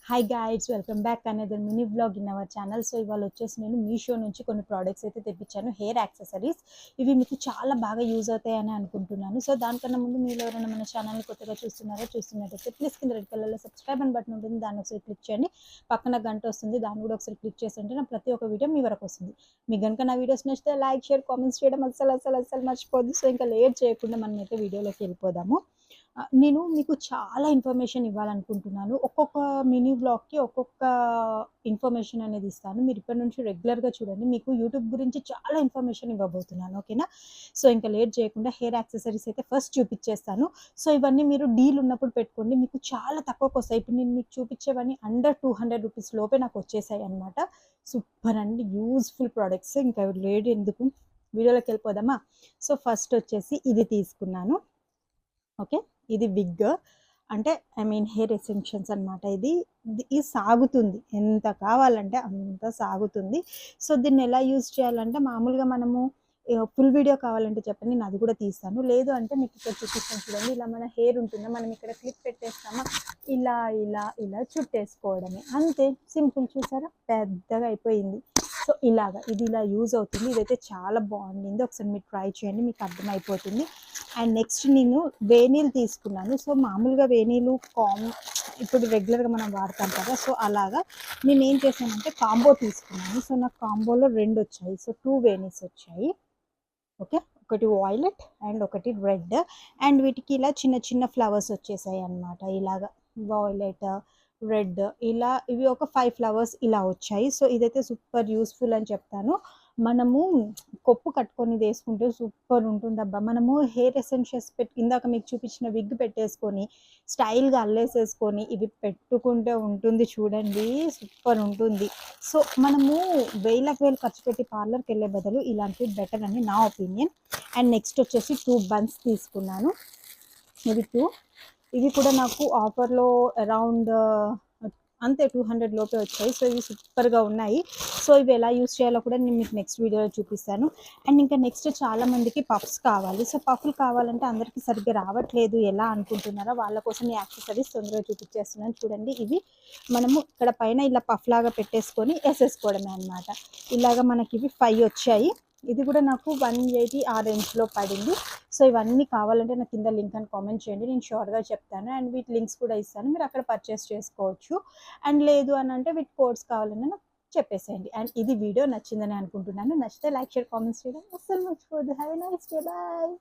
Hi guides, welcome back another mini vlog in our channel. So ఇవాళ వచ్చేసి నేను మీషో నుంచి కొన్ని ప్రోడక్ట్స్ అయితే తెప్పించాను, హెయిర్ యాక్సెసరీస్. ఇవి మీకు చాలా బాగా యూజ్ అవుతాయని అనుకుంటున్నాను. సో దానికన్నా ముందు మీరు ఎవరైనా మన ఛానల్ని కొత్తగా చూస్తున్నట్టయితే ప్లీజ్ కింద రెడ్ కలర్లో సబ్స్క్రైబ్ అని బటన్ ఉంటుంది, దాన్ని ఒకసారి క్లిక్ చేయండి. పక్కన గంట వస్తుంది, దాన్ని కూడా ఒకసారి క్లిక్ చేస్తుంటే నా ప్రతి ఒక్క వీడియో మీ వరకు వస్తుంది. మీకు కనుక నా వీడియోస్ నచ్చితే లైక్, షేర్, కామెంట్స్ చేయడం అస్సలు మర్చిపోద్దు. సో ఇంకా లేట్ చేయకుండా మనం అయితే వీడియోలోకి వెళ్ళిపోదాము. నేను మీకు చాలా ఇన్ఫర్మేషన్ ఇవ్వాలనుకుంటున్నాను. ఒక్కొక్క మినీ వ్లాగ్‌కి ఒక్కొక్క ఇన్ఫర్మేషన్ అనేది ఇస్తాను. మీరు ఇప్పటి నుంచి రెగ్యులర్‌గా చూడండి. మీకు యూట్యూబ్ గురించి చాలా ఇన్ఫర్మేషన్ ఇవ్వబోతున్నాను. ఓకేనా? సో ఇంకా లేట్ చేయకుండా హెయిర్ యాక్సెసరీస్ అయితే ఫస్ట్ చూపించేస్తాను. సో ఇవన్నీ మీరు డీల్ ఉన్నప్పుడు పెట్టుకోండి, మీకు చాలా తక్కువకొస్తాయి. ఇప్పుడు నేను మీకు చూపించేవన్నీ అండర్ 200 రూపీస్ లోపే నాకు వచ్చేసాయి అనమాట. సూపర్ అండి, యూజ్‌ఫుల్ ప్రొడక్ట్స్. ఇంకా లేట్ ఎందుకు, వీడియోలోకి వెళ్ళిపోదామా? సో ఫస్ట్ వచ్చేసి ఇది తీసుకున్నాను. ఓకే, ఇది విగ్, అంటే హెయిర్ ఎసెన్షియల్స్ అనమాట. ఇది సాగుతుంది, ఎంత కావాలంటే అంత సాగుతుంది. సో దీన్ని ఎలా యూజ్ చేయాలంటే, మామూలుగా మనము ఫుల్ వీడియో కావాలంటే చెప్పండి, నేను అది కూడా తీస్తాను. లేదు అంటే మీకు ఇక్కడ చూపిస్తాను చూడండి. ఇలా మన హెయిర్ ఉంటుందా, మనం ఇక్కడ క్లిప్ పెట్టేస్తామా, ఇలా ఇలా ఇలా చుట్టేసుకోవడమే, అంతే సింపుల్. చూసారా, పెద్దగా అయిపోయింది. సో ఇలాగా ఇది ఇలా యూజ్ అవుతుంది. ఇదైతే చాలా బాగుండింది, ఒకసారి మీరు ట్రై చేయండి, మీకు అర్థమైపోతుంది. అండ్ నెక్స్ట్ నేను వేనీలు తీసుకున్నాను. సో మామూలుగా వేనీలు ఇప్పుడు రెగ్యులర్గా మనం వాడతాం కదా. సో అలాగా నేను ఏం చేశానంటే కాంబో తీసుకున్నాను. సో నాకు కాంబోలో 2 వచ్చాయి. సో 2 వేనీస్ వచ్చాయి. ఓకే, ఒకటి వాయిలెట్ అండ్ ఒకటి రెడ్. అండ్ వీటికి ఇలా చిన్న చిన్న ఫ్లవర్స్ వచ్చేసాయి అన్నమాట. ఇలాగా వాయిలెట్, రెడ్, ఇలా ఇవి ఒక 5 ఫ్లవర్స్ ఇలా వచ్చాయి. సో ఇదైతే సూపర్ యూస్ఫుల్ అని చెప్తాను. మనము కొప్పు కట్టుకొని వేసుకుంటే సూపర్ ఉంటుంది అబ్బా. మనము హెయిర్ ఎసెన్షియల్స్ ఇందాక మీకు చూపించిన విగ్ పెట్టేసుకొని స్టైల్గా అల్లేసేసుకొని ఇవి పెట్టుకుంటే ఉంటుంది చూడండి, సూపర్ ఉంటుంది. సో మనము వేలు ఖర్చు పెట్టి పార్లర్కి వెళ్ళే బదులు ఇలాంటివి బెటర్ అని నా ఒపీనియన్. అండ్ నెక్స్ట్ వచ్చేసి 2 బన్స్ తీసుకున్నాను. ఇవి కూడా నాకు ఆఫర్లో అరౌండ్ అంతే 200 లోపే వచ్చాయి. సో ఇవి సూపర్గా ఉన్నాయి. సో ఇవి ఎలా యూస్ చేయాలో కూడా నేను మీకు నెక్స్ట్ వీడియోలో చూపిస్తాను. అండ్ ఇంకా నెక్స్ట్ చాలా మందికి పఫ్స్ కావాలి. సో పఫ్లు కావాలంటే అందరికీ సరిగ్గా రావట్లేదు, ఎలా అనుకుంటున్నారో వాళ్ళ కోసం ఈ యాక్సెసరీస్ తొందరగా చూపించేస్తున్నాను చూడండి. ఇవి మనము ఇక్కడ పైన ఇలా పఫ్ లాగా పెట్టేసుకొని వేసేసుకోవడమే అనమాట. ఇలాగా మనకి ఇవి 5 వచ్చాయి. ఇది కూడా నాకు 180 ఆ రేంజ్లో పడింది. సో ఇవన్నీ కావాలంటే నాకు కింద లింక్ అని కామెంట్ చేయండి, నేను షూర్గా చెప్తాను. అండ్ వీటి లింక్స్ కూడా ఇస్తాను, మీరు అక్కడ పర్చేస్ చేసుకోవచ్చు. అండ్ లేదు అని అంటే వీటి కోడ్స్ కావాలని నాకు చెప్పేసేయండి. అండ్ ఇది వీడియో నచ్చిందని అనుకుంటున్నాను. నచ్చితే లైక్, షేర్, కామెంట్స్ చేయడం అస్సలు మర్చిపోవద్దు. Have a nice day, bye.